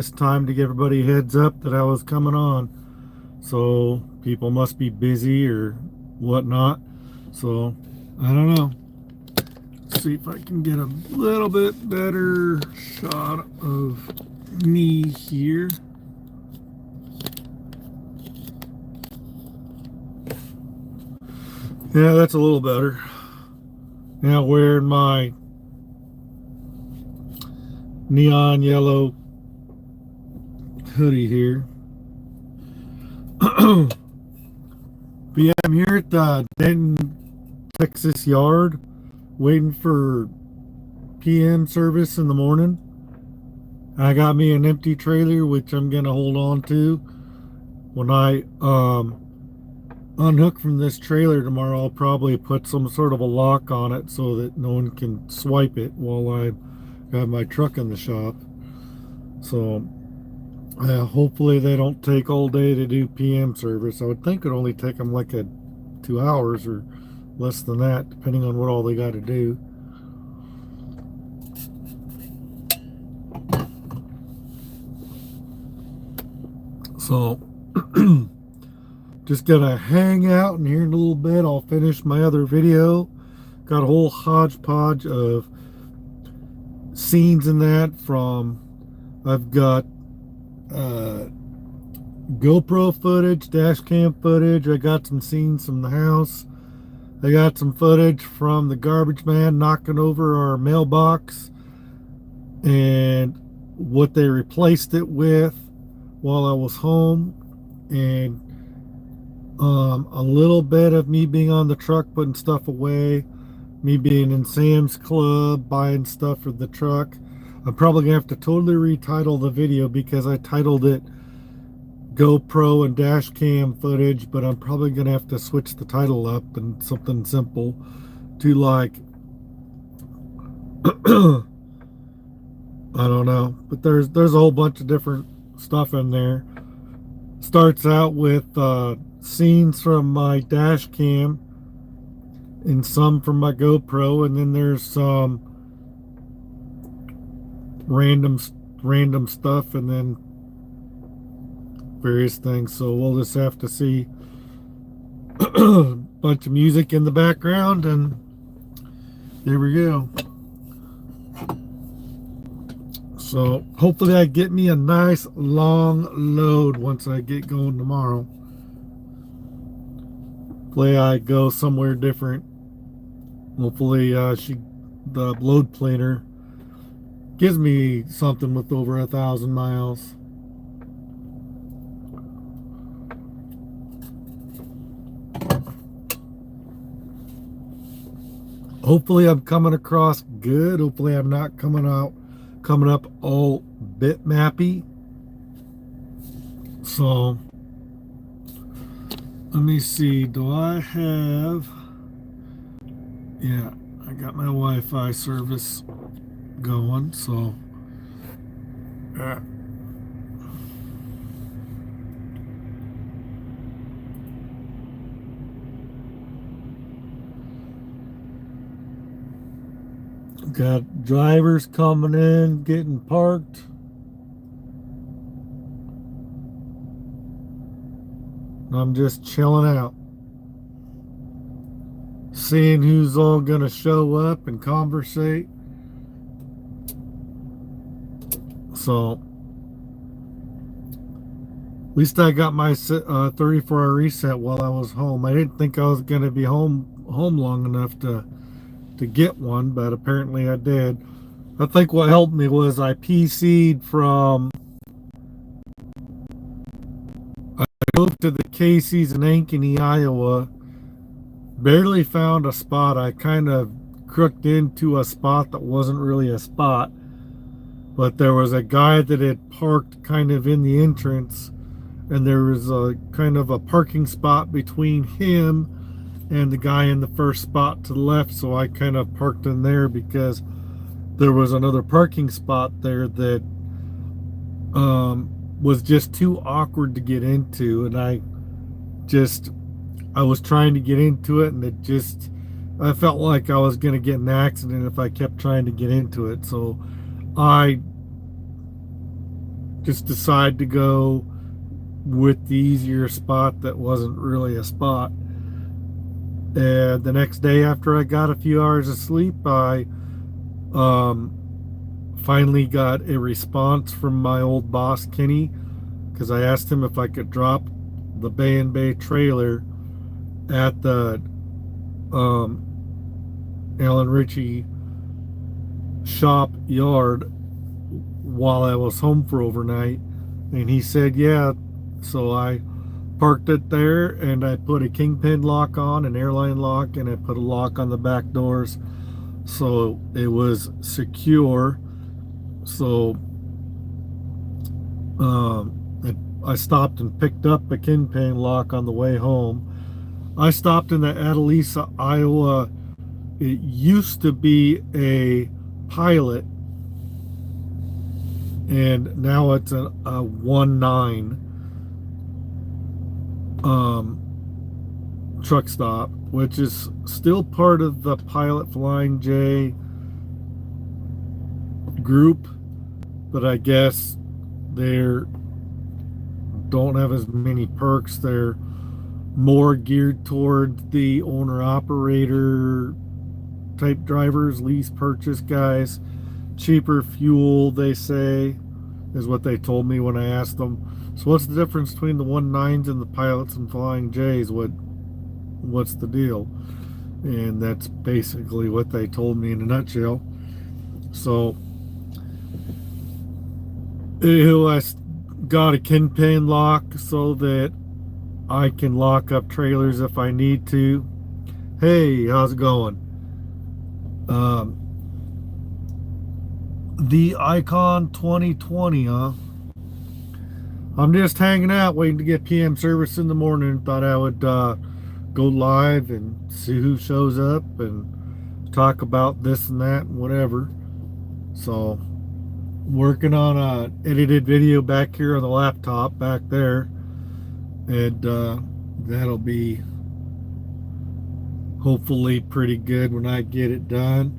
this time to give everybody a heads up that I was coming on. So people must be busy or whatnot. So I don't know. See if I can get a little bit better shot of me here. Yeah, that's a little better. Now wearing my neon yellow hoodie here. But yeah, I'm here at the Denton, Texas yard waiting for PM service in the morning. I got me an empty trailer, which I'm going to hold on to. When I unhook from this trailer tomorrow, I'll probably put some sort of a lock on it so that no one can swipe it while I have my truck in the shop. So hopefully they don't take all day to do PM service. I would think it'd only take them like 2 hours or less than that, depending on what all they got to do. So just gonna hang out, and here in a little bit I'll finish my other video. Got a whole hodgepodge of scenes in that from I've got GoPro footage, dash cam footage. I got some scenes from the house. I got some footage from the garbage man knocking over our mailbox and what they replaced it with while I was home, and a little bit of me being on the truck putting stuff away, me being in Sam's Club buying stuff for the truck. I'm probably gonna have to totally retitle the video because I titled it GoPro and dash cam footage, but I'm probably gonna have to switch the title up and something simple to like I don't know, but there's a whole bunch of different stuff in there. Starts out with scenes from my dash cam and some from my GoPro, and then there's some random stuff, and then various things. So we'll just have to see a bunch of music in the background, and there we go. So hopefully I get me a nice long load once I get going tomorrow. Hopefully I go somewhere different. Hopefully the load planner gives me something with over 1,000 miles. Hopefully I'm coming across good. Hopefully I'm not coming up all bitmappy. So let me see. Do I have? Yeah, I got my Wi-Fi service going. So got drivers coming in, getting parked. I'm just chilling out, seeing who's all gonna show up and conversate. So at least I got my 34-hour reset while I was home. I didn't think I was gonna be home long enough to get one, but apparently I did. I think what helped me was I PC'd from, I moved to the Casey's in Ankeny, Iowa. Barely found a spot. I kind of crooked into a spot that wasn't really a spot, but there was a guy that had parked kind of in the entrance, and there was a kind of a parking spot between him and the guy in the first spot to the left. So I kind of parked in there because there was another parking spot there that was just too awkward to get into, and I was trying to get into it, and I felt like I was going to get an accident if I kept trying to get into it. So I just decide to go with the easier spot that wasn't really a spot. And the next day, after I got a few hours of sleep, I um, finally got a response from my old boss, Kenny, because I asked him if I could drop the Bay and Bay trailer at the um, Alan Ritchie shop yard while I was home for overnight. And he said, yeah. So I parked it there and I put a kingpin lock on, an airline lock, and I put a lock on the back doors so it was secure. So I stopped and picked up a kingpin lock on the way home. I stopped in the Adelisa, Iowa. It used to be a Pilot, and now it's a 1-9 truck stop, which is still part of the Pilot Flying J group, but I guess they don't have as many perks. They're more geared toward the owner operator type drivers, lease purchase guys. Cheaper fuel, they say, is what they told me when I asked them. So what's the difference between the 1-9s and the Pilots and Flying J's? What's the deal? And that's basically what they told me in a nutshell. So I got a kingpin lock so that I can lock up trailers if I need to. Hey, how's it going? The Icon 2020, huh? I'm just hanging out, waiting to get PM service in the morning. Thought I would go live and see who shows up and talk about this and that and whatever. So, working on a edited video back here on the laptop back there, and that'll be hopefully pretty good when I get it done.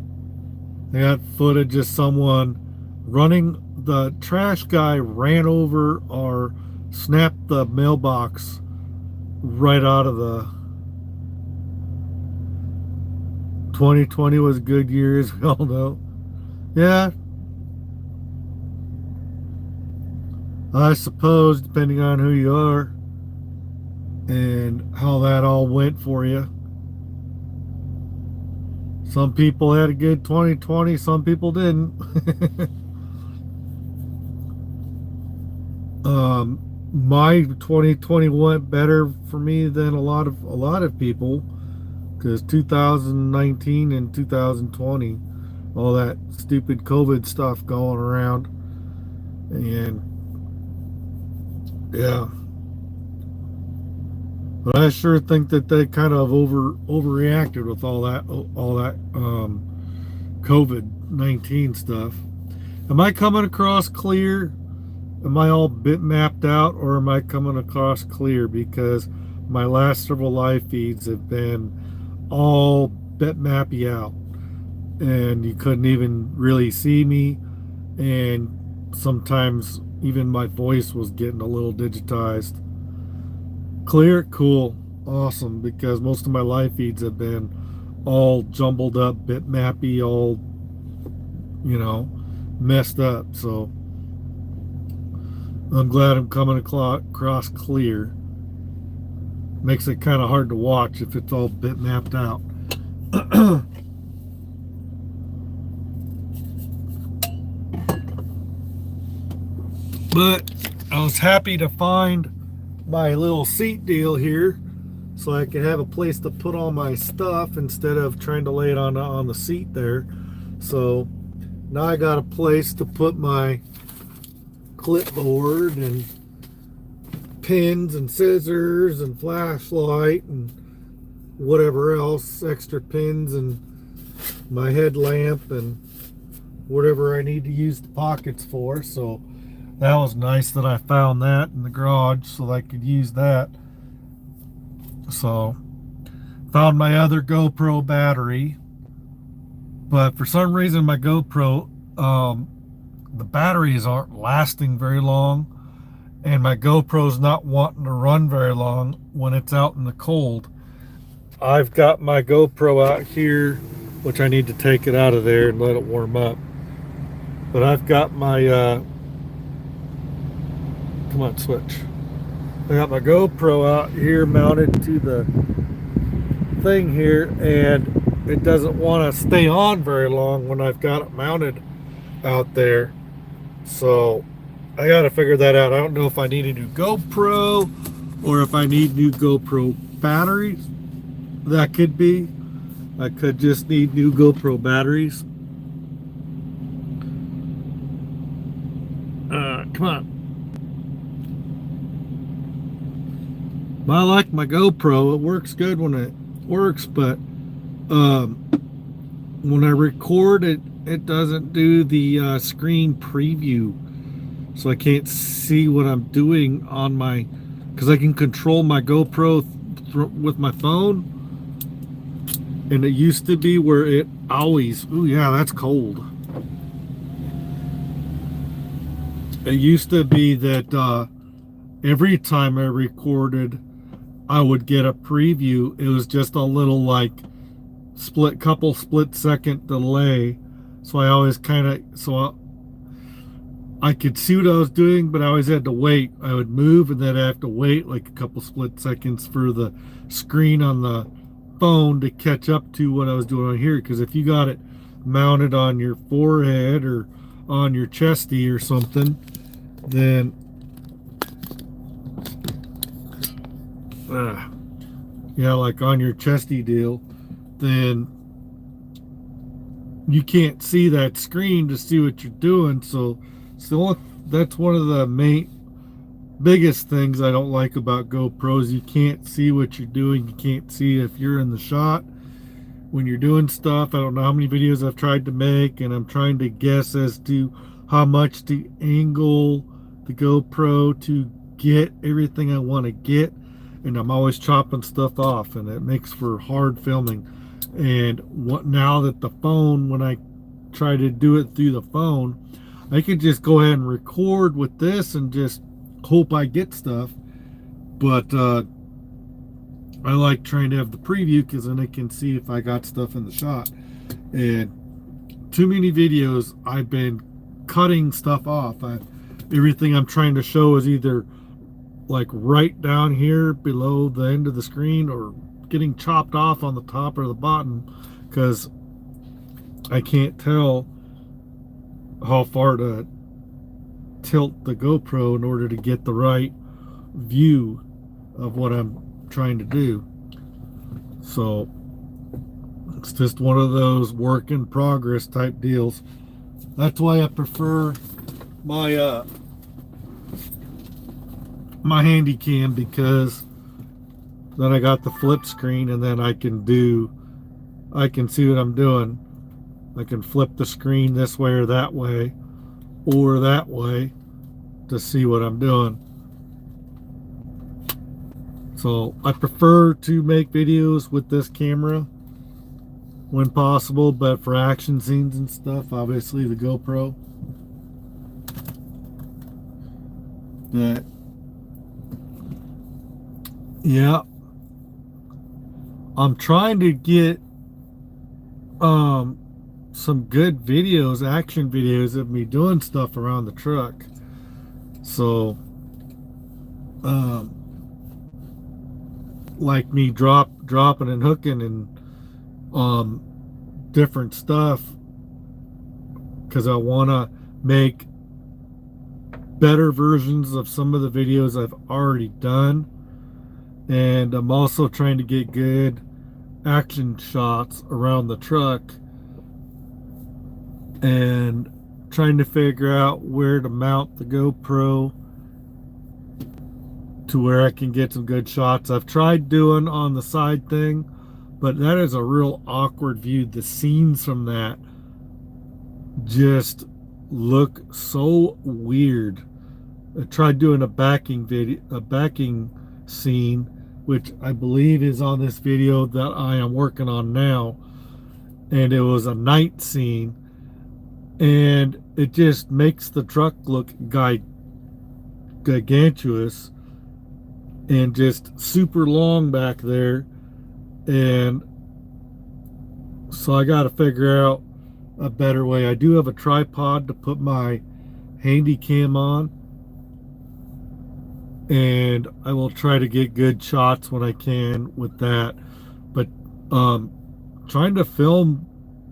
I got footage of someone running. The trash guy ran over or snapped the mailbox right out of the 2020 was a good year, as we all know. Yeah, I suppose, depending on who you are and how that all went for you. Some people had a good 2020, some people didn't. My 2020 went better for me than a lot of people, because 2019 and 2020, all that stupid COVID stuff going around, and yeah. But I sure think that they kind of overreacted with all that COVID-19 stuff. Am I coming across clear? Am I all bit mapped out, or am I coming across clear? Because my last several live feeds have been all bit mappy out, and you couldn't even really see me, and sometimes even my voice was getting a little digitized. Clear? Cool. Awesome. Because most of my live feeds have been all jumbled up, bitmappy, all, messed up. So I'm glad I'm coming across clear. Makes it kind of hard to watch if it's all bitmapped out. But I was happy to find my little seat deal here, so I could have a place to put all my stuff instead of trying to lay it on the seat there. So now I got a place to put my clipboard and pins and scissors and flashlight and whatever else, extra pins, and my headlamp and whatever I need to use the pockets for. So that was nice that I found that in the garage so that I could use that. So, found my other GoPro battery, but for some reason my GoPro the batteries aren't lasting very long, and my GoPro's not wanting to run very long when it's out in the cold. I've got my GoPro out here, which I need to take it out of there and let it warm up. But I've got my, come on, switch. I got my GoPro out here mounted to the thing here, and it doesn't want to stay on very long when I've got it mounted out there. So I got to figure that out. I don't know if I need a new GoPro or if I need new GoPro batteries. That could be. I could just need new GoPro batteries. Come on. I like my GoPro. It works good when it works, but when I record it, it doesn't do the screen preview, so I can't see what I'm doing on my, because I can control my GoPro with my phone, and it used to be where it always, oh yeah, that's cold. It used to be that every time I recorded, I would get a preview. It was just a little like couple split second delay. So I always kind of, I could see what I was doing, but I always had to wait. I would move and then I have to wait like a couple split seconds for the screen on the phone to catch up to what I was doing on here. Because if you got it mounted on your forehead or on your chesty or something, then yeah, like on your chesty deal, then you can't see that screen to see what you're doing. So that's one of the biggest things I don't like about GoPros. You can't see what you're doing. You can't see if you're in the shot when you're doing stuff. I don't know how many videos I've tried to make, and I'm trying to guess as to how much to angle the GoPro to get everything I want to get, and I'm always chopping stuff off, and it makes for hard filming. And now that the phone, when I try to do it through the phone, I can just go ahead and record with this and just hope I get stuff. But I like trying to have the preview, because then I can see if I got stuff in the shot. And too many videos I've been cutting stuff off. Everything I'm trying to show is either like right down here below the end of the screen, or getting chopped off on the top or the bottom, because I can't tell how far to tilt the GoPro in order to get the right view of what I'm trying to do. So it's just one of those work in progress type deals. That's why I prefer my my handy cam, because then I got the flip screen, and then I can see what I'm doing. I can flip the screen this way or that way to see what I'm doing. So I prefer to make videos with this camera when possible, but for action scenes and stuff, obviously the GoPro. But yeah, I'm trying to get some good videos, action videos of me doing stuff around the truck. So like me dropping and hooking and different stuff, because I want to make better versions of some of the videos I've already done. And I'm also trying to get good action shots around the truck, and trying to figure out where to mount the GoPro to where I can get some good shots. I've tried doing on the side thing, but that is a real awkward view. The scenes from that just look so weird. I tried doing a backing scene, which I believe is on this video that I am working on now, and it was a night scene, and it just makes the truck look gigantuous and just super long back there. And so I got to figure out a better way. I do have a tripod to put my handy cam on, and I will try to get good shots when I can with that. But um, trying to film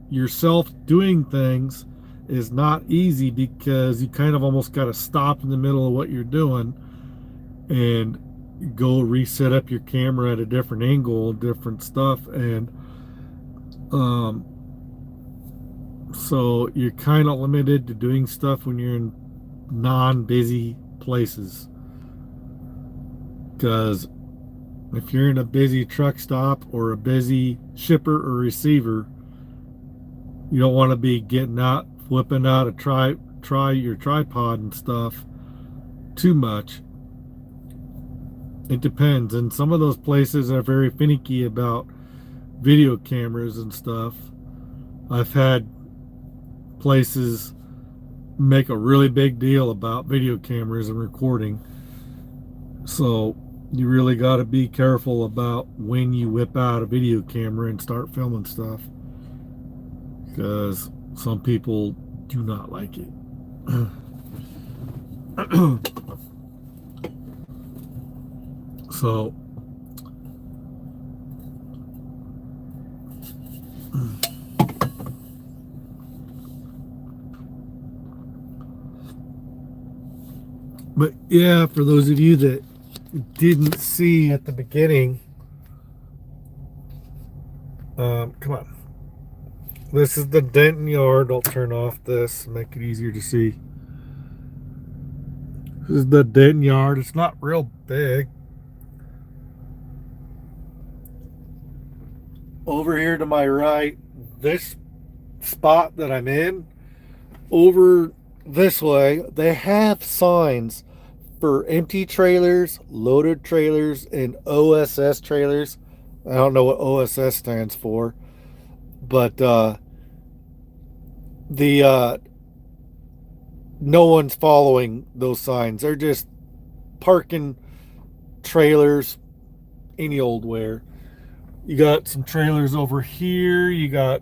yourself doing things is not easy because you kind of almost got to stop in the middle of what you're doing and go reset up your camera at a different angle, different stuff. And um, so you're kind of limited to doing stuff when you're in non-busy places, because if you're in a busy truck stop or a busy shipper or receiver, you don't want to be getting out, whipping out a try your tripod and stuff too much. It depends, and some of those places are very finicky about video cameras and stuff. I've had places make a really big deal about video cameras and recording, so you really got to be careful about when you whip out a video camera and start filming stuff, because some people do not like it. So but yeah, for those of you that didn't see at the beginning, come on, this is the Denton yard. I'll turn off this and make it easier to see. This is the Denton yard. It's not real big. Over here to my right, this spot that I'm in, over this way, they have signs for empty trailers, loaded trailers, and OSS trailers. I don't know what OSS stands for, but the no one's following those signs. They're just parking trailers any old where. You got some trailers over here. You got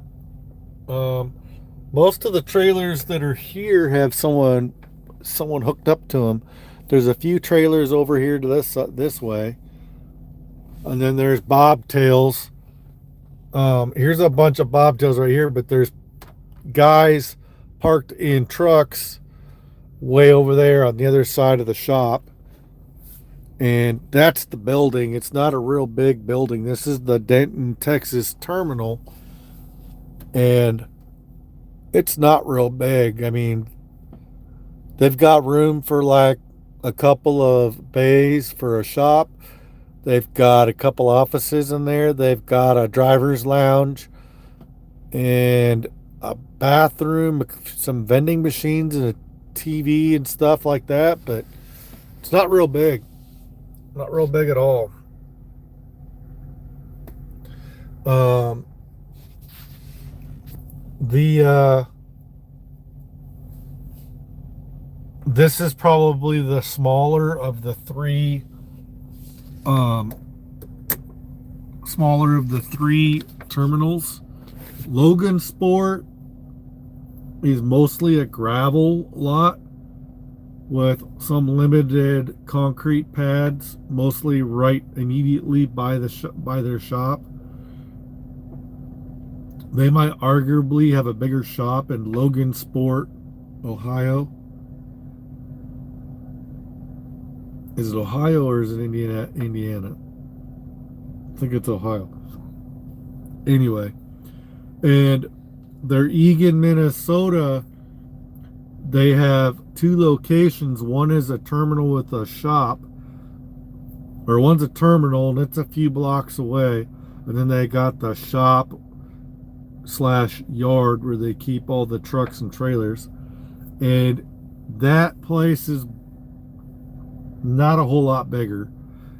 most of the trailers that are here have someone hooked up to them. There's a few trailers over here to this way, and then there's bobtails. Here's a bunch of bobtails right here, but there's guys parked in trucks way over there on the other side of the shop. And that's the building. It's not a real big building. This is the Denton, Texas terminal. And it's not real big. I mean, they've got room for like a couple of bays for a shop. They've got a couple offices in there. They've got a driver's lounge and a bathroom, some vending machines and a TV and stuff like that. But it's not real big. Not real big at all. This is probably the smaller of the three terminals. Logan Sport is mostly a gravel lot with some limited concrete pads, mostly right immediately by their shop. They might arguably have a bigger shop in Logan Sport, Ohio. Is it Ohio or is it Indiana? I think it's Ohio. Anyway, and they're Eagan, Minnesota. They have two locations. One is a terminal with a shop, or one's a terminal and it's a few blocks away. And then they got the shop slash yard where they keep all the trucks and trailers. And that place is not a whole lot bigger.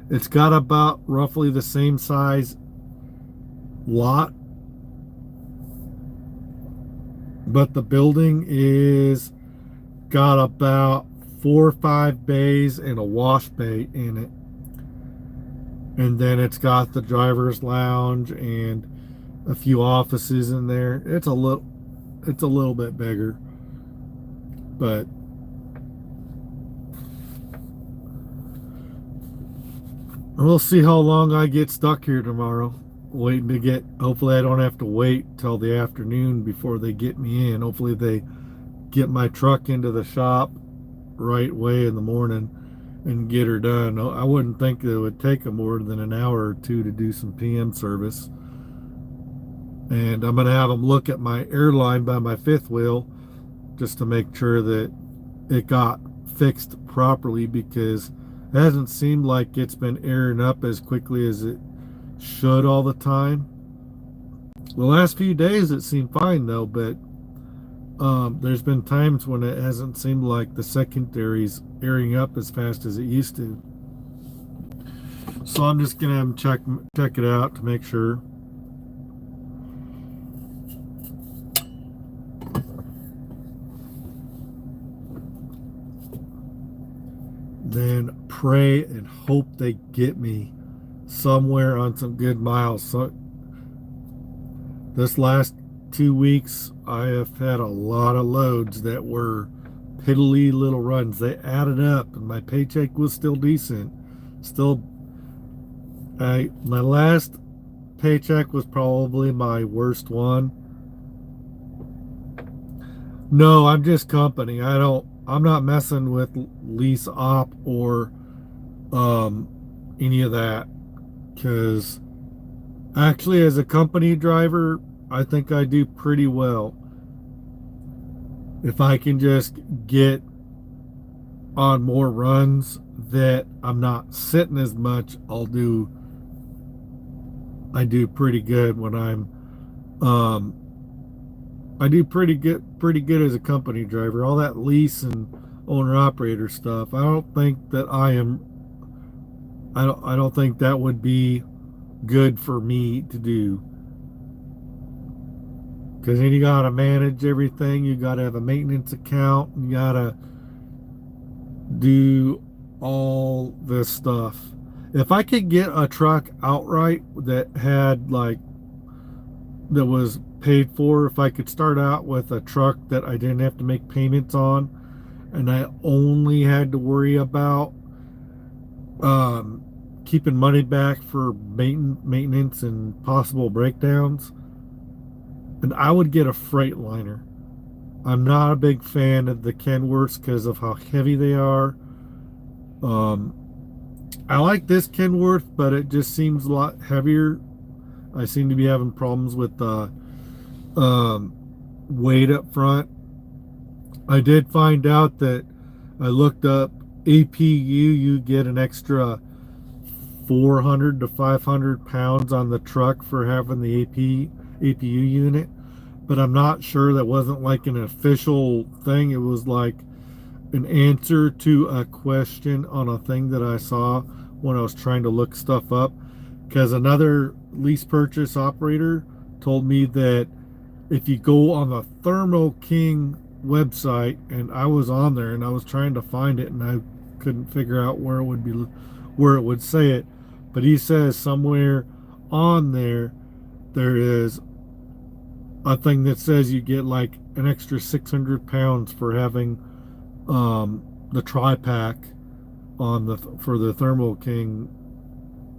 It's got about roughly the same size lot, but the building is got about 4 or 5 bays and a wash bay in it. And then it's got the driver's lounge and a few offices in there. It's a little bit bigger. But we'll see how long I get stuck here tomorrow. Waiting to get, hopefully I don't have to wait till the afternoon before they get me in. Hopefully they get my truck into the shop right way in the morning and get her done. I wouldn't think it would take them more than an hour or two to do some PM service. And I'm going to have them look at my airline by my fifth wheel just to make sure that it got fixed properly, because it hasn't seemed like it's been airing up as quickly as it should all the time. The last few days it seemed fine though, but there's been times when it hasn't seemed like the secondary's airing up as fast as it used to. So I'm just gonna check it out to make sure. Then pray and hope they get me somewhere on some good miles. So this last 2 weeks, I have had a lot of loads that were piddly little runs. They added up, and my paycheck was still decent. Still, my last paycheck was probably my worst one. No, I'm just company. I'm not messing with lease op or any of that, because actually as a company driver, I think I do pretty well. If I can just get on more runs that I'm not sitting as much, I do pretty good when I do pretty good as a company driver. All that lease and owner operator stuff, I don't think that would be good for me to do. Because then you got to manage everything. You got to have a maintenance account. You got to do all this stuff. If I could get a truck outright that was paid for, if I could start out with a truck that I didn't have to make payments on, and I only had to worry about keeping money back for maintenance and possible breakdowns, and I would get a Freightliner. I'm not a big fan of the Kenworths because of how heavy they are. I like this Kenworth, but it just seems a lot heavier. I seem to be having problems with weight up front. I did find out that I looked up APU, you get an extra 400 to 500 pounds on the truck for having the APU unit, but I'm not sure. That wasn't like an official thing. It was like an answer to a question on a thing that I saw when I was trying to look stuff up, because another lease purchase operator told me that if you go on the Thermo King website, and I was on there and I was trying to find it and I couldn't figure out where it would say it, but he says somewhere on there is a thing that says you get like an extra 600 pounds for having the tri-pack for the Thermo King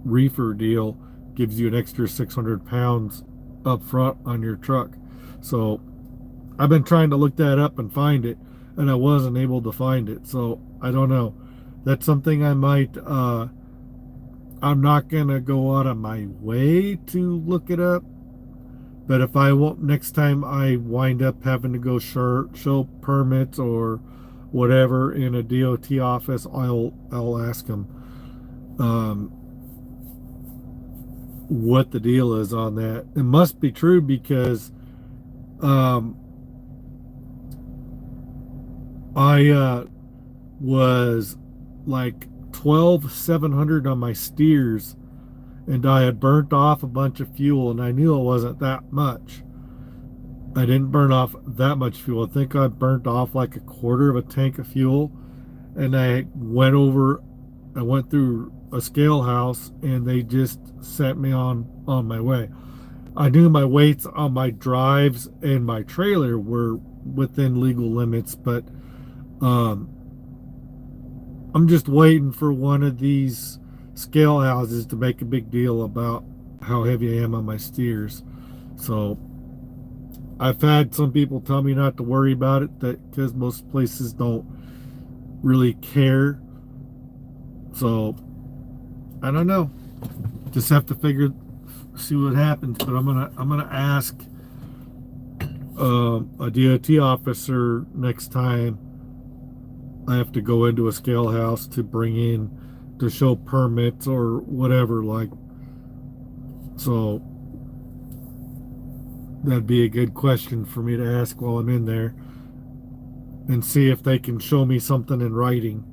reefer deal. Gives you an extra 600 pounds up front on your truck. So I've been trying to look that up and find it, and I wasn't able to find it. So I don't know. That's something I might I'm not gonna go out of my way to look it up, but if I won't, next time I wind up having to go show permits or whatever in a DOT office, I'll ask them what the deal is on that. It must be true, because I was like 12,700 on my steers, and I had burnt off a bunch of fuel, and I knew it wasn't that much. I didn't burn off that much fuel. I think I burnt off like a quarter of a tank of fuel. And I went through a scale house and they just sent me on my way. I knew my weights on my drives and my trailer were within legal limits, but um, I'm just waiting for one of these scale houses to make a big deal about how heavy I am on my steers. So I've had some people tell me not to worry about it, that because most places don't really care. So I don't know. Just have to see what happens. But I'm gonna ask a DOT officer next time I have to go into a scale house to bring in to show permits or whatever. Like, so that'd be a good question for me to ask while I'm in there and see if they can show me something in writing.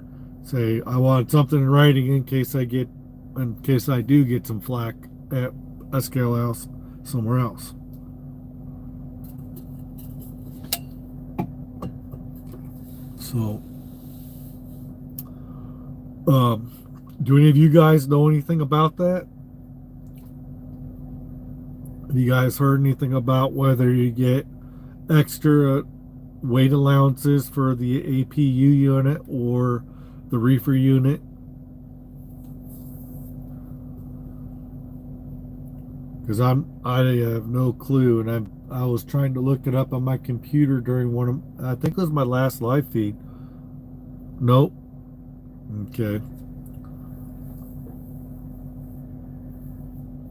Say I want something in writing in case I do get some flack at a scale house somewhere else. So, do any of you guys know anything about that? Have you guys heard anything about whether you get extra weight allowances for the APU unit or the reefer unit? Because I have no clue, and I was trying to look it up on my computer during one of, I think it was my last live feed. Nope. Okay.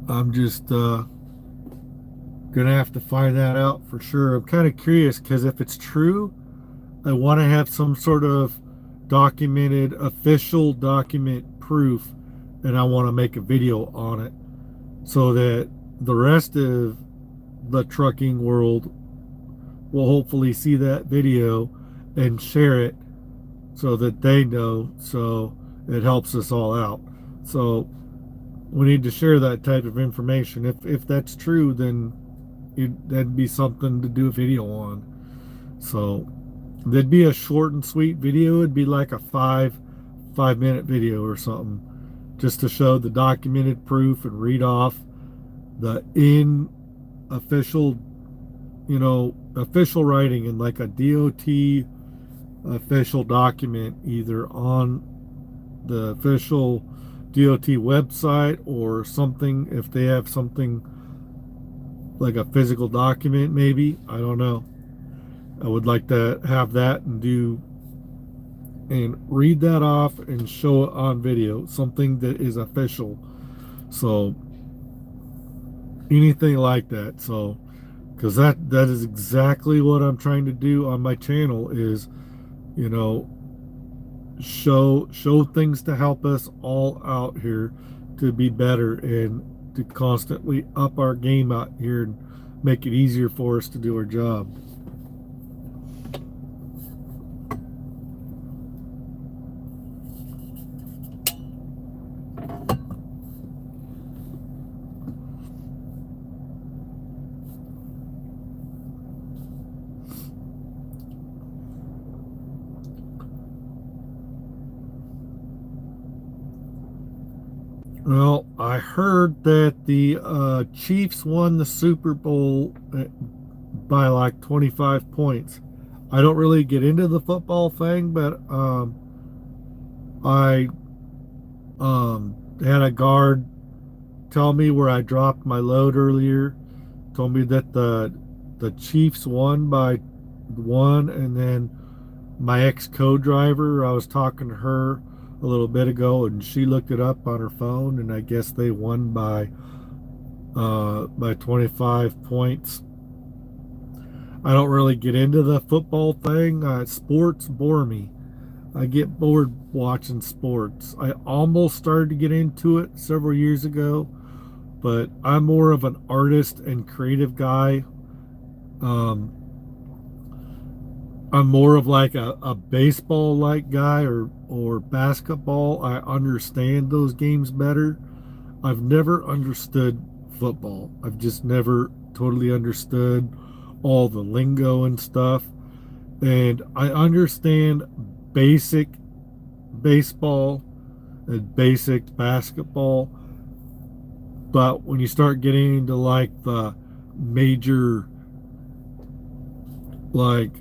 I'm just gonna have to find that out for sure. I'm kind of curious because if it's true, I want to have some sort of documented, official document proof, and I want to make a video on it so that the rest of the trucking world will hopefully see that video and share it so that they know, so it helps us all out. So we need to share that type of information. If that's true, then that'd be something to do a video on. So there'd be a short and sweet video. It'd be like a five minute video or something, just to show the documented proof and read off the in official, official writing in like a DOT official document, either on the official DOT website or something, if they have something like a physical document, maybe. I don't know. I would like to have that and read that off and show it on video, something that is official. So anything like that. So because that is exactly what I'm trying to do on my channel is, you know, show things to help us all out here to be better and to constantly up our game out here and make it easier for us to do our job. Well, I heard that the Chiefs won the Super Bowl by like 25 points. I don't really get into the football thing, but I had a guard tell me where I dropped my load earlier. Told me that the Chiefs won by one, and then my ex co-driver, I was talking to her a little bit ago, and she looked it up on her phone, and I guess they won by 25 points. I don't really get into the football thing. Sports bore me. I get bored watching sports. I almost started to get into it several years ago, but I'm more of an artist and creative guy. Um, I'm more of like a baseball like guy or basketball. I understand those games better. I've never understood football. I've just never totally understood all the lingo and stuff. And I understand basic baseball and basic basketball, but when you start getting into like the major, like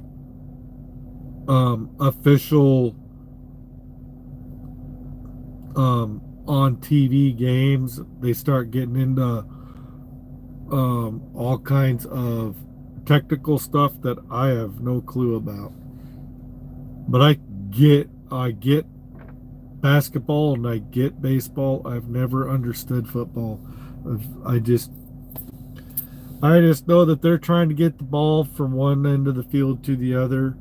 official on TV games, they start getting into all kinds of technical stuff that I have no clue about. But I get basketball and I get baseball. I've never understood football. I just I just know that they're trying to get the ball from one end of the field to the other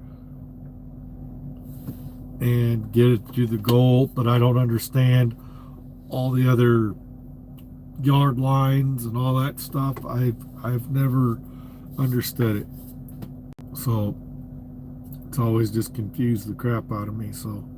and get it to the goal, but I don't understand all the other yard lines and all that stuff. I've never understood it. So it's always just confused the crap out of me. So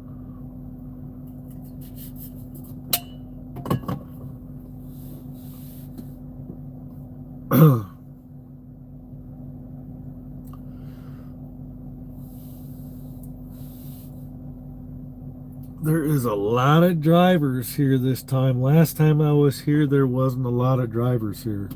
there is a lot of drivers here this time. Last time I was here, there wasn't a lot of drivers here.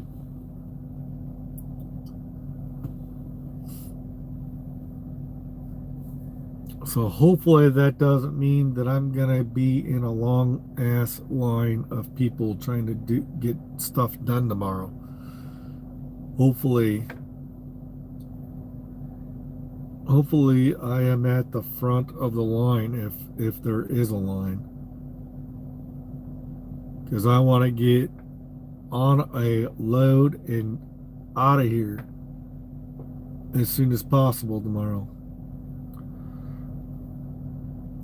So hopefully that doesn't mean that I'm gonna be in a long ass line of people trying to get stuff done tomorrow. Hopefully, hopefully I am at the front of the line if there is a line, because I want to get on a load and out of here as soon as possible tomorrow.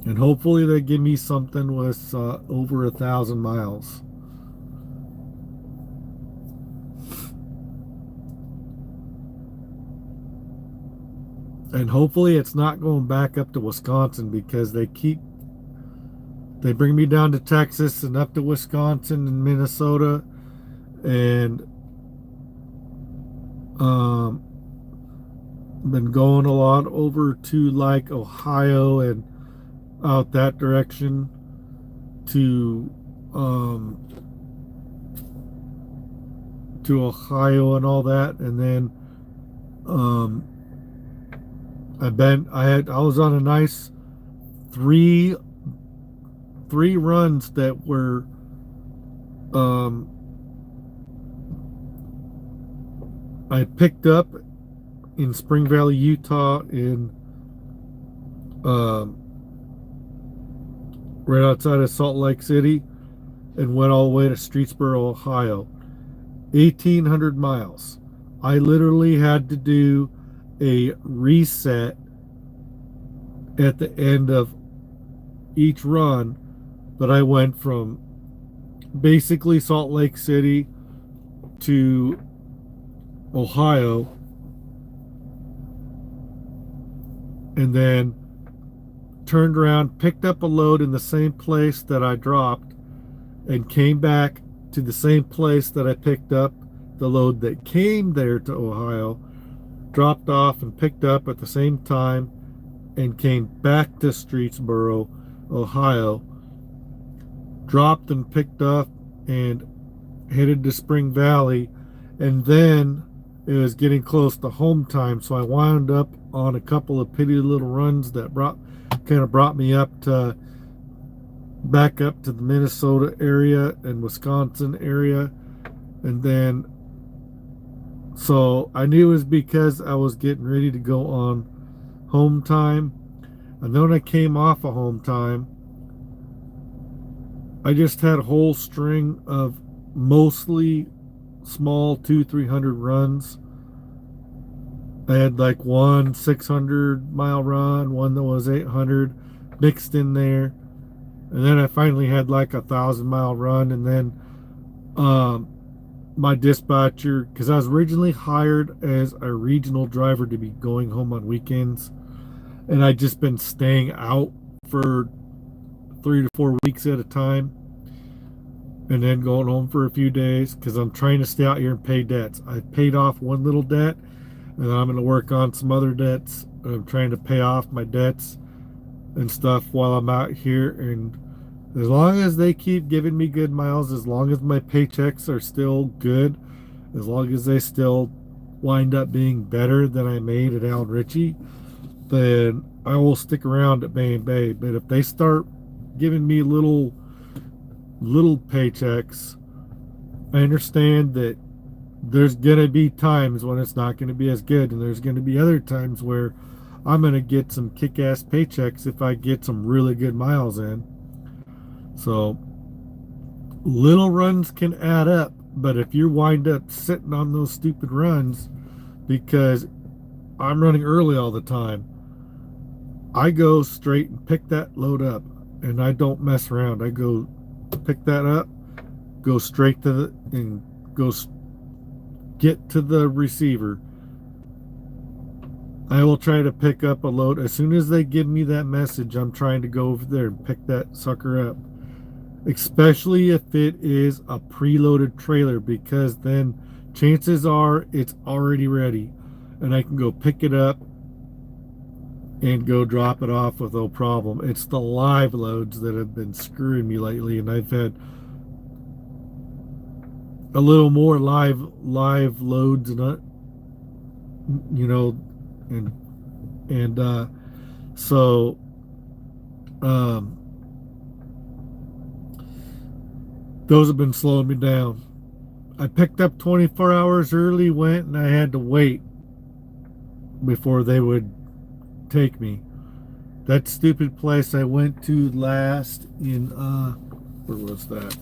And hopefully they give me something with over 1,000 miles. And hopefully it's not going back up to Wisconsin, because they bring me down to Texas and up to Wisconsin and Minnesota, and been going a lot over to like Ohio and out that direction to Ohio and all that. And then I was on a nice three runs that were I picked up in Spring Valley, Utah, in right outside of Salt Lake City, and went all the way to Streetsboro, Ohio. 1,800 miles. I literally had to do a reset at the end of each run, but I went from basically Salt Lake City to Ohio, and then turned around, picked up a load in the same place that I dropped, and came back to the same place that I picked up the load that came there to Ohio, dropped off and picked up at the same time, and came back to Streetsboro, Ohio, dropped and picked up and headed to Spring Valley. And then it was getting close to home time, so I wound up on a couple of pitty little runs that brought me up to back up to the Minnesota area and Wisconsin area. And then so I knew it was because I was getting ready to go on home time. And then when I came off of home time, I just had a whole string of mostly small 200-300 runs. I had like one 600-mile run, one that was 800 mixed in there, and then I finally had like 1,000-mile run. And then my dispatcher, because I was originally hired as a regional driver to be going home on weekends, and I'd just been staying out for 3 to 4 weeks at a time, and then going home for a few days, because I'm trying to stay out here and pay debts. I paid off one little debt, and I'm going to work on some other debts. I'm trying to pay off my debts and stuff while I'm out here. And as long as they keep giving me good miles, as long as my paychecks are still good, as long as they still wind up being better than I made at Al Ritchie, then I will stick around at Bay and Bay. But if they start giving me little paychecks, I understand that there's gonna be times when it's not gonna be as good, and there's gonna be other times where I'm gonna get some kick-ass paychecks if I get some really good miles in. So little runs can add up, but if you wind up sitting on those stupid runs because I'm running early all the time, I go straight and pick that load up, and I don't mess around. I go pick that up, go straight to the and go get to the receiver. I will try to pick up a load as soon as they give me that message. I'm trying to go over there and pick that sucker up, especially if it is a preloaded trailer, because then chances are it's already ready and I can go pick it up and go drop it off with no problem. It's the live loads that have been screwing me lately, and I've had a little more live loads, and you know, and so um, those have been slowing me down. I picked up 24 hours early, went, and I had to wait before they would take me. That stupid place I went to last in where was that?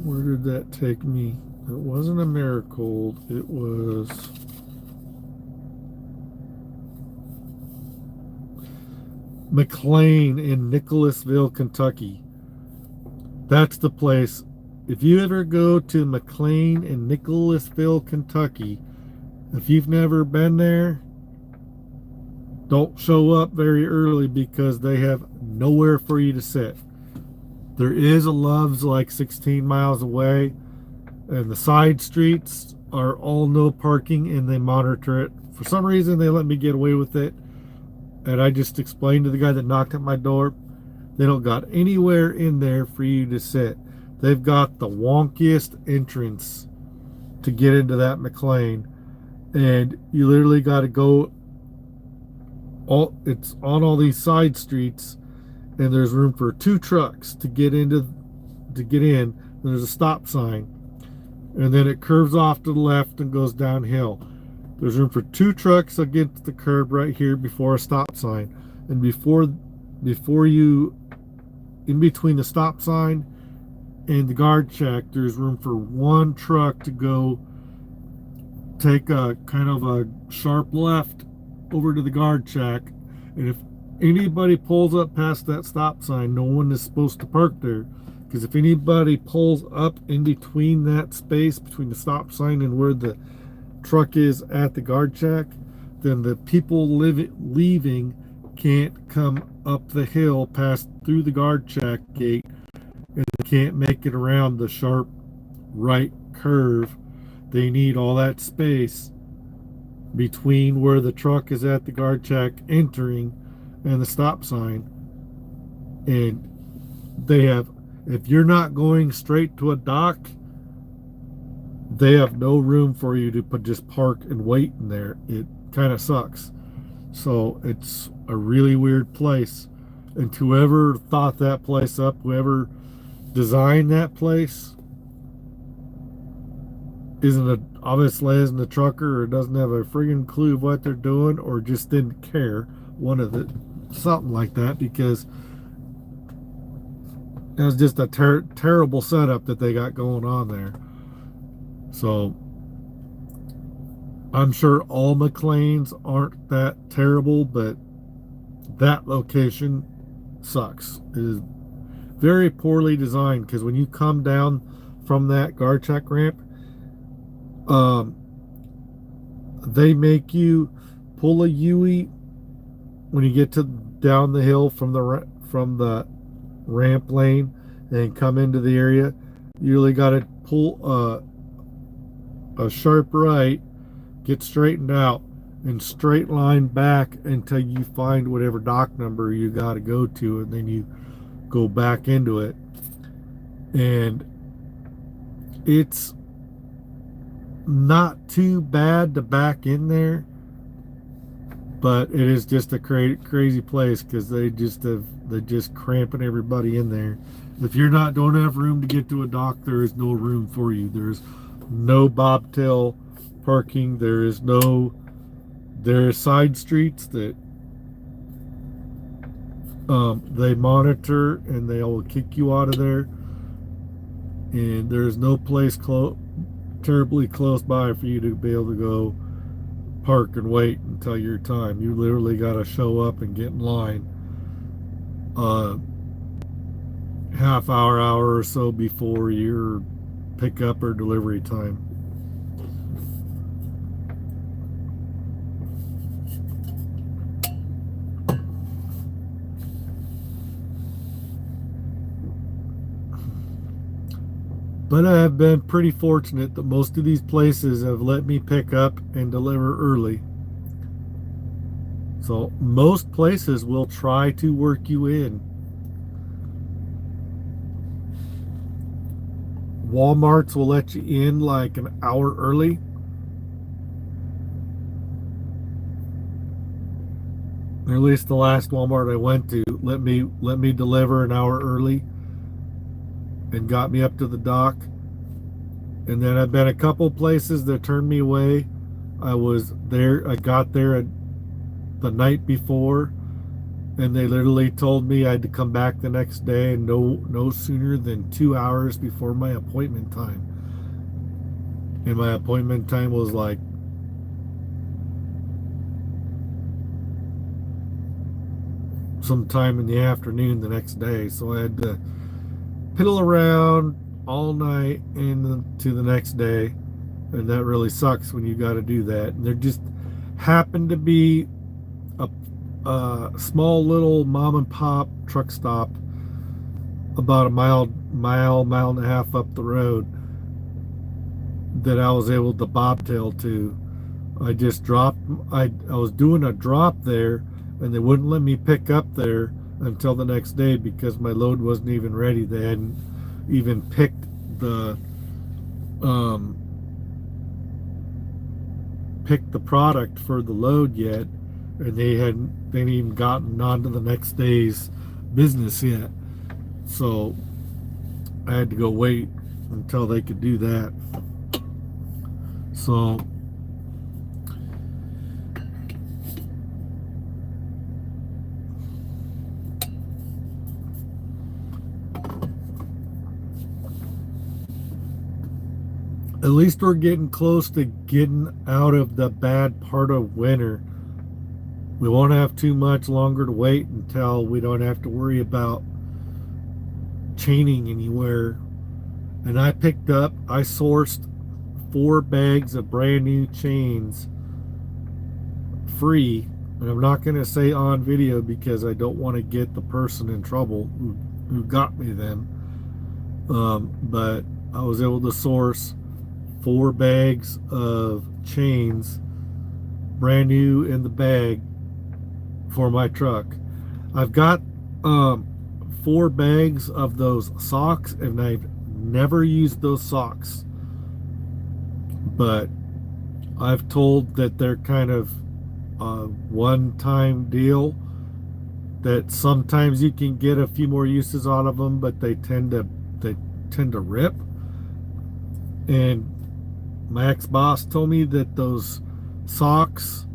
Where did that take me? It wasn't a Marigold. It was McLean in Nicholasville, Kentucky. That's the place. If you ever go to McLean in Nicholasville, Kentucky, if you've never been there, don't show up very early because they have nowhere for you to sit. There is a Love's like 16 miles away, and the side streets are all no parking, and they monitor it. For some reason, they let me get away with it, and I just explained to the guy that knocked at my door, they don't got anywhere in there for you to sit. They've got the wonkiest entrance to get into that McLean, and you literally got to go it's on all these side streets, and there's room for 2 trucks to get in. There's a stop sign, and then it curves off to the left and goes downhill. There's room for 2 trucks against the curb right here before a stop sign, and before you, in between the stop sign and the guard check, there's room for 1 truck to go take a kind of a sharp left over to the guard check. And if anybody pulls up past that stop sign, no one is supposed to park there, because if anybody pulls up in between that space between the stop sign and where the truck is at the guard check, then the people leaving can't come up the hill past through the guard check gate, and they can't make it around the sharp right curve. They need all that space between where the truck is at the guard check entering and the stop sign. And they have, if you're not going straight to a dock, they have no room for you to just park and wait in there. It kind of sucks. So it's a really weird place. And whoever thought that place up, whoever designed that place, obviously isn't a trucker, or doesn't have a friggin' clue of what they're doing, or just didn't care. Something like that, because it was just a terrible setup that they got going on there. So I'm sure all McLean's aren't that terrible, but that location sucks. It is very poorly designed, because when you come down from that guard check ramp, um, they make you pull a U-E when you get to down the hill from the ramp lane and come into the area. You really got to pull a sharp right, get straightened out, and straight line back until you find whatever dock number you got to go to, and then you go back into it. And it's not too bad to back in there, but it is just a crazy place, because they're just cramping everybody in there. If you're not don't have room to get to a dock, there is no room for you. There's no bobtail parking. There are side streets that they monitor, and they will kick you out of there. And there's no place terribly close by for you to be able to go park and wait until your time. You literally got to show up and get in line half hour or so before your pickup or delivery time. But I have been pretty fortunate that most of these places have let me pick up and deliver early. So most places will try to work you in. Walmarts will let you in like an hour early. Or at least the last Walmart I went to let me deliver an hour early and got me up to the dock. And then I've been a couple places that turned me away. I got there the night before, and they literally told me I had to come back the next day, and no sooner than 2 hours before my appointment time. And my appointment time was like sometime in the afternoon the next day. So I had to piddle around all night into the next day, and that really sucks when you got to do that. And there just happened to be a small little mom and pop truck stop about a mile and a half up the road that I was able to bobtail to. I was doing a drop there, and they wouldn't let me pick up there until the next day because my load wasn't even ready. They hadn't even picked the product for the load yet, and they hadn't even gotten on to the next day's business yet. So I had to go wait until they could do that. So at least we're getting close to getting out of the bad part of winter. We won't have too much longer to wait until we don't have to worry about chaining anywhere. And I sourced 4 bags of brand new chains free. And I'm not going to say on video because I don't want to get the person in trouble who got me them. But I was able to source 4 bags of chains brand new in the bag for my truck. I've got 4 bags of those socks, and I've never used those socks, but I've told that they're kind of a one-time deal, that sometimes you can get a few more uses out of them, but they tend to rip. And my ex-boss told me that those socks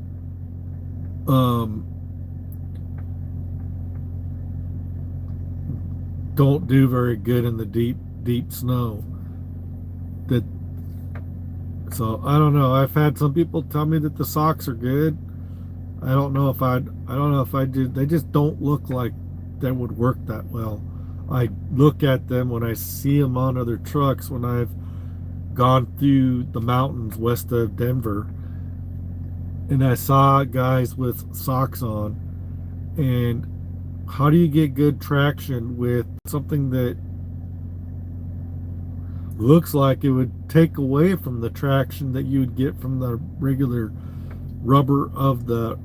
don't do very good in the deep snow. So I don't know. I've had some people tell me that the socks are good. I don't know if I did. They just don't look like they would work that well. I look at them when I see them on other trucks when I've gone through the mountains west of Denver, and I saw guys with socks on. And how do you get good traction with something that looks like it would take away from the traction that you would get from the regular rubber of the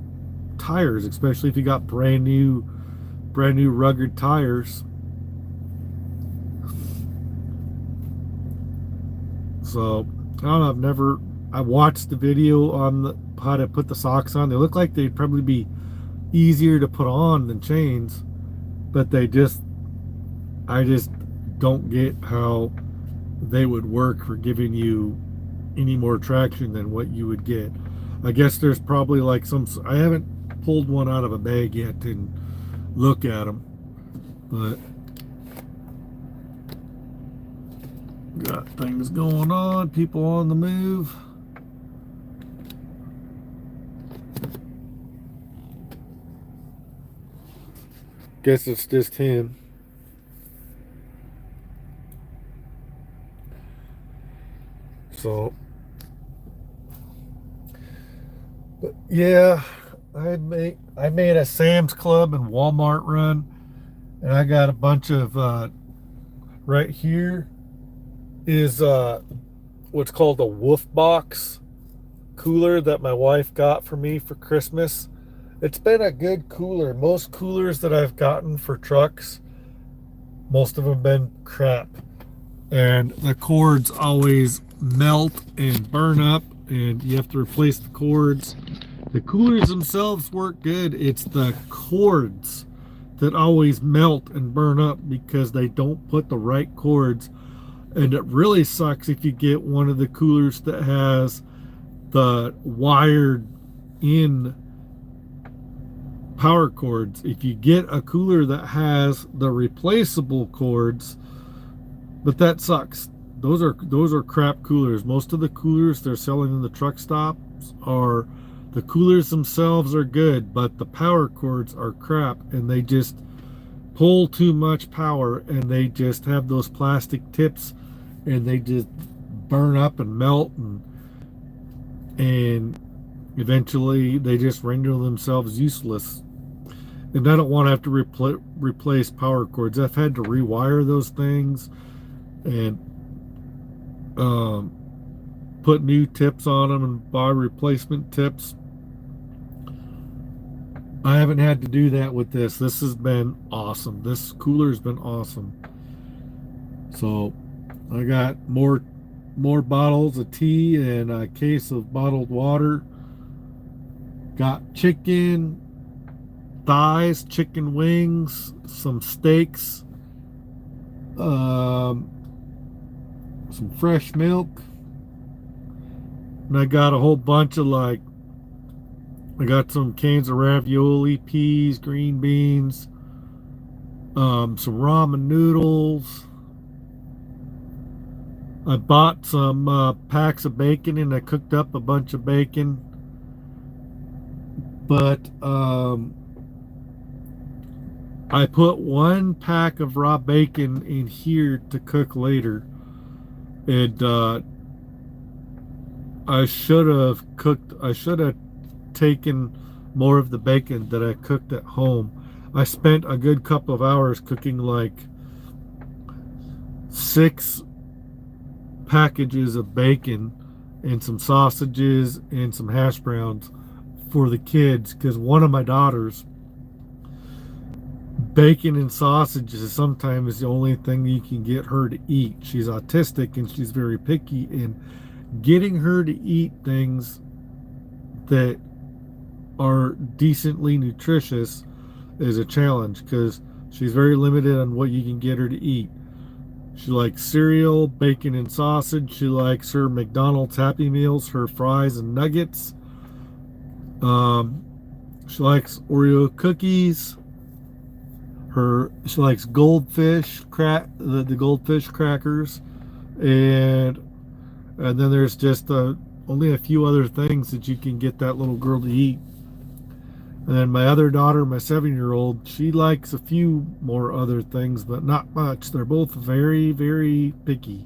tires, especially if you got brand new rugged tires? So I don't know. I watched the video on how to put the socks on. They look like they'd probably be easier to put on than chains, but I just don't get how they would work for giving you any more traction than what you would get. I guess there's probably like I haven't pulled one out of a bag yet and look at them, but got things going on, people on the move. Guess it's just him. So, but yeah, I made a Sam's Club and Walmart run, and I got a bunch of right here is what's called a Wolf Box cooler that my wife got for me for Christmas. It's been a good cooler. Most coolers that I've gotten for trucks, most of them been crap. And the cords always melt and burn up, and you have to replace the cords. The coolers themselves work good. It's the cords that always melt and burn up because they don't put the right cords. And it really sucks if you get one of the coolers that has the wired in power cords. If you get a cooler that has the replaceable cords, but that sucks. Those are crap coolers. Most of the coolers they're selling in the truck stops are the coolers themselves are good, but the power cords are crap, and they just pull too much power, and they just have those plastic tips, and they just burn up and melt, and eventually they just render themselves useless. And I don't want to have to replace power cords. I've had to rewire those things and put new tips on them and buy replacement tips. I haven't had to do that with this. This has been awesome. This cooler's been awesome. So I got more bottles of tea and a case of bottled water. Got chicken thighs, chicken wings, some steaks, some fresh milk, and I got a whole bunch of I got some cans of ravioli, peas, green beans, some ramen noodles. I bought some packs of bacon, and I cooked up a bunch of bacon. But I put one pack of raw bacon in here to cook later. And I should have taken more of the bacon that I cooked at home. I spent a good couple of hours cooking like 6 packages of bacon and some sausages and some hash browns for the kids, because one of my daughters, bacon and sausages is sometimes the only thing you can get her to eat. She's autistic and she's very picky, and getting her to eat things that are decently nutritious is a challenge, because she's very limited on what you can get her to eat. She likes cereal, bacon and sausage. She likes her McDonald's Happy Meals, her fries and nuggets. She likes Oreo cookies. She likes goldfish the goldfish crackers, and then there's just only a few other things that you can get that little girl to eat. And then my other daughter, my 7-year old, she likes a few more other things, but not much. They're both very, very picky.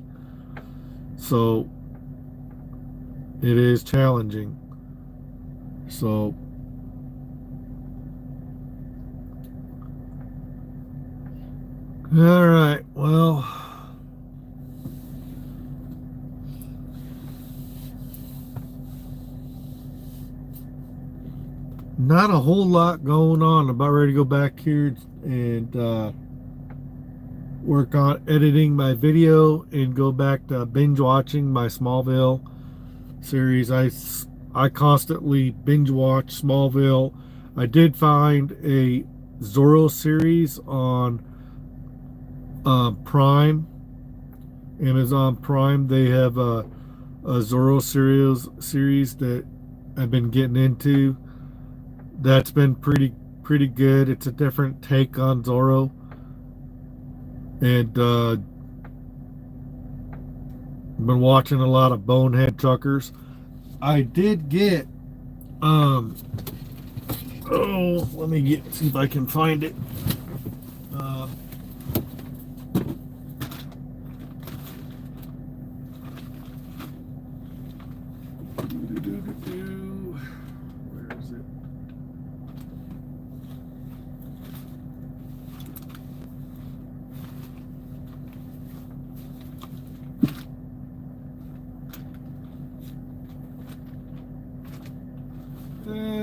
So it is challenging. So, all right. Well, not a whole lot going on. I'm about ready to go back here and work on editing my video and go back to binge watching my Smallville series. I constantly binge watch Smallville. I did find a Zorro series on Prime, Amazon Prime. They have a Zorro series that I've been getting into. That's been pretty good. It's a different take on Zorro, and been watching a lot of Bonehead Truckers. I did get let me see if I can find it. Uh, where is it?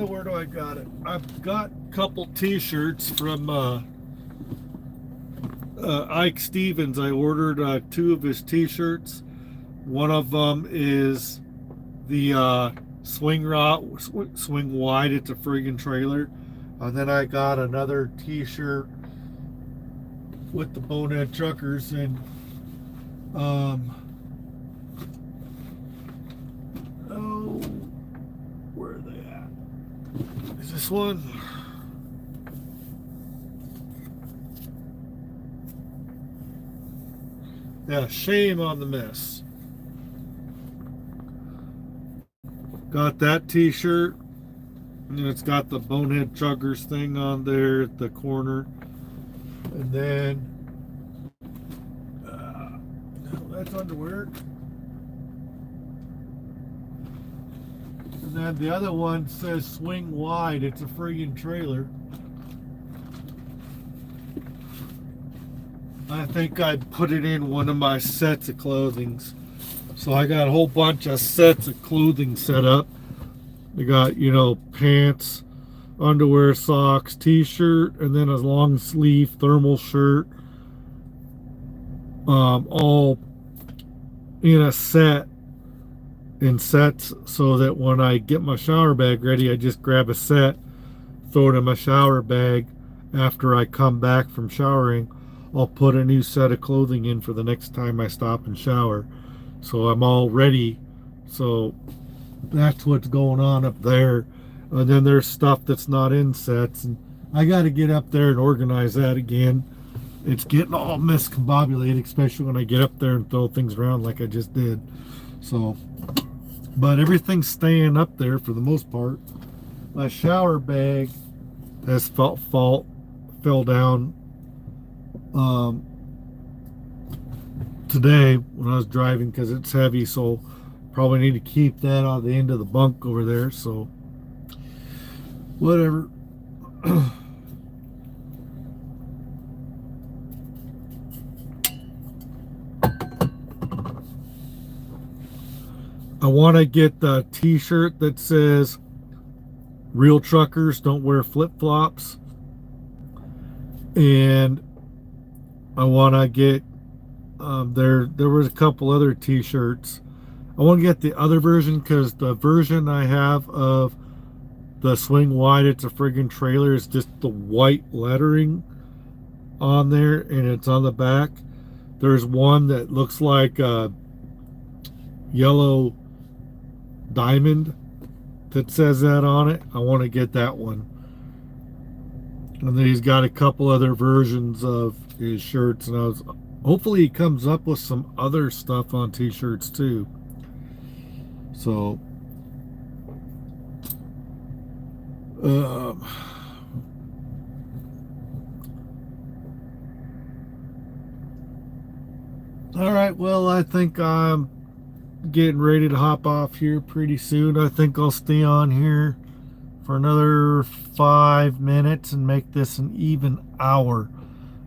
Where do I got it? I've got a couple T-shirts from Ike Stevens. I ordered 2 of his T-shirts. One of them is the swing wide. It's a friggin' trailer. And then I got another T-shirt with the Bonehead Truckers, and where are they at? Is this one? Yeah, shame on the mess. Got that T-shirt, and it's got the Bonehead Truckers thing on there at the corner. And then no, that's underwear. And then the other one says swing wide. It's a friggin' trailer. I think I put it in one of my sets of clothings. So I got a whole bunch of sets of clothing set up. I got, pants, underwear, socks, T-shirt, and then a long sleeve thermal shirt. All in a set, in sets, so that when I get my shower bag ready, I just grab a set, throw it in my shower bag. After I come back from showering, I'll put a new set of clothing in for the next time I stop and shower. So I'm all ready. So that's what's going on up there. And then there's stuff that's not in sets, and I got to get up there and organize that again. It's getting all miscombobulated, especially when I get up there and throw things around like I just did. So, but everything's staying up there for the most part. My shower bag has fell down today when I was driving because it's heavy, so probably need to keep that on the end of the bunk over there. So whatever. I want to get the T-shirt that says "Real truckers don't wear flip-flops," and I want to get there was a couple other T-shirts. I want to get the other version because the version I have of the swing wide, it's a friggin' trailer, is just the white lettering on there, and it's on the back. There's one that looks like a yellow diamond that says that on it. I want to get that one. And then he's got a couple other versions of his shirts, and hopefully he comes up with some other stuff on T-shirts too. So Um, all right, well, I think I'm getting ready to hop off here pretty soon. I think I'll stay on here for another 5 minutes and make this an even hour.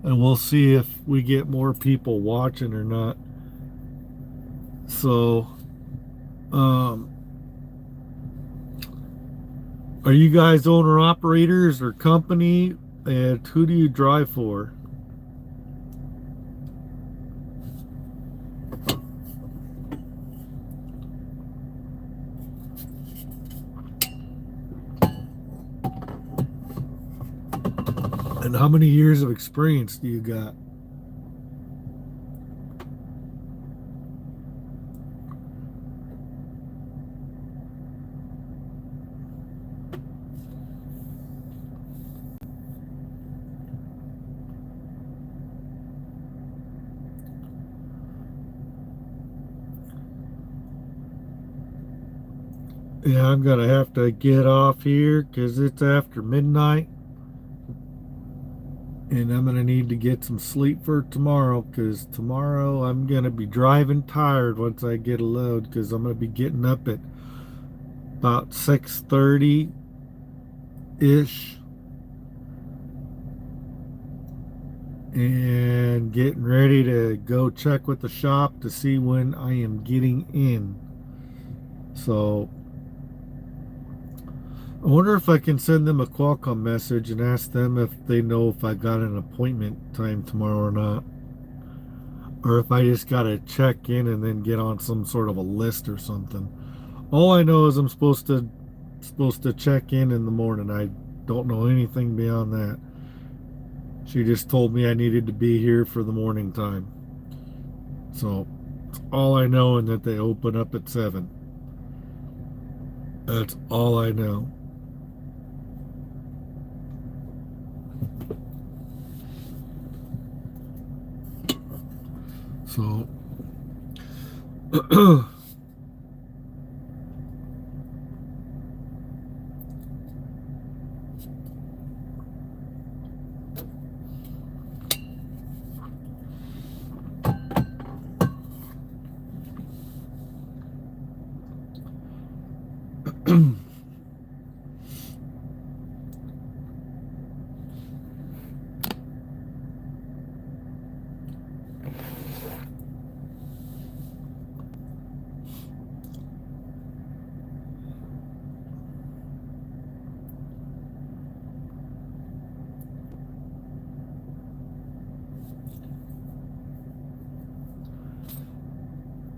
And we'll see if we get more people watching or not. So, um, are you guys owner operators or company? And who do you drive for? And how many years of experience do you got? Yeah, I'm gonna have to get off here because it's after midnight, and I'm gonna need to get some sleep for tomorrow because tomorrow I'm gonna be driving tired once I get a load because I'm gonna be getting up at about 6:30 ish and getting ready to go check with the shop to see when I am getting in. So I wonder if I can send them a Qualcomm message and ask them if they know if I got an appointment time tomorrow or not. Or if I just gotta check in and then get on some sort of a list or something. All I know is I'm supposed to check in the morning. I don't know anything beyond that. She just told me I needed to be here for the morning time. So it's all I know, and that they open up at 7. That's all I know. So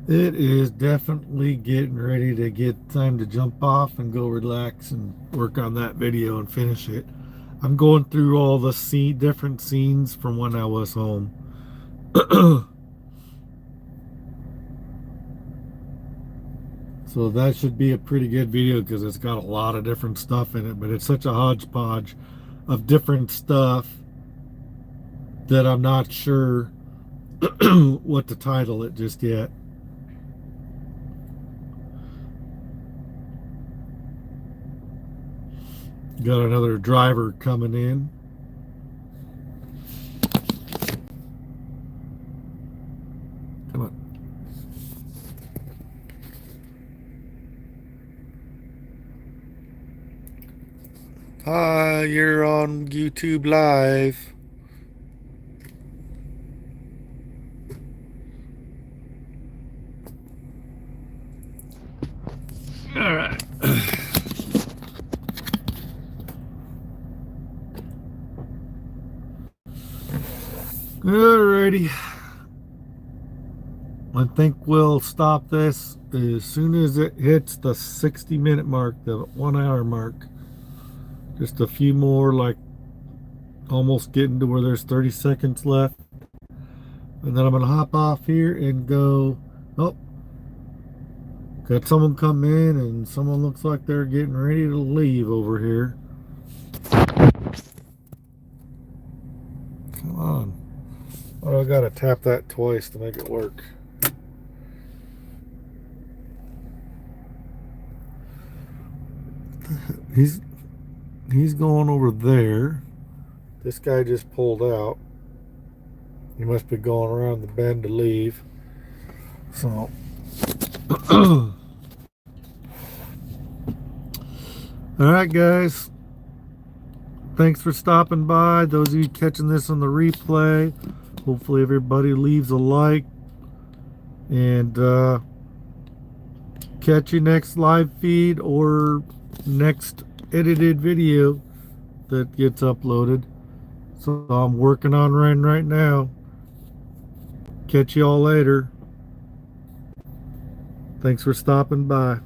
it is definitely getting ready to get time to jump off and go relax and work on that video and finish it. I'm going through all the different scenes from when I was home. So that should be a pretty good video because it's got a lot of different stuff in it, but it's such a hodgepodge of different stuff that I'm not sure what to title it just yet. Got another driver coming in. Come on. Hi, you're on YouTube Live. All right. Alrighty. I think we'll stop this as soon as it hits the 60-minute mark, the 1 hour mark. Just a few more, like almost getting to where there's 30 seconds left. And then I'm going to hop off here and go. Oh, got someone come in, and someone looks like they're getting ready to leave over here. Come on. Oh, I got to tap that twice to make it work. He's He's going over there. This guy just pulled out. He must be going around the bend to leave. So, all right, guys. Thanks for stopping by. Those of you catching this on the replay, hopefully everybody leaves a like. And catch you next live feed or next edited video that gets uploaded. So I'm working on right now. Catch you all later. Thanks for stopping by.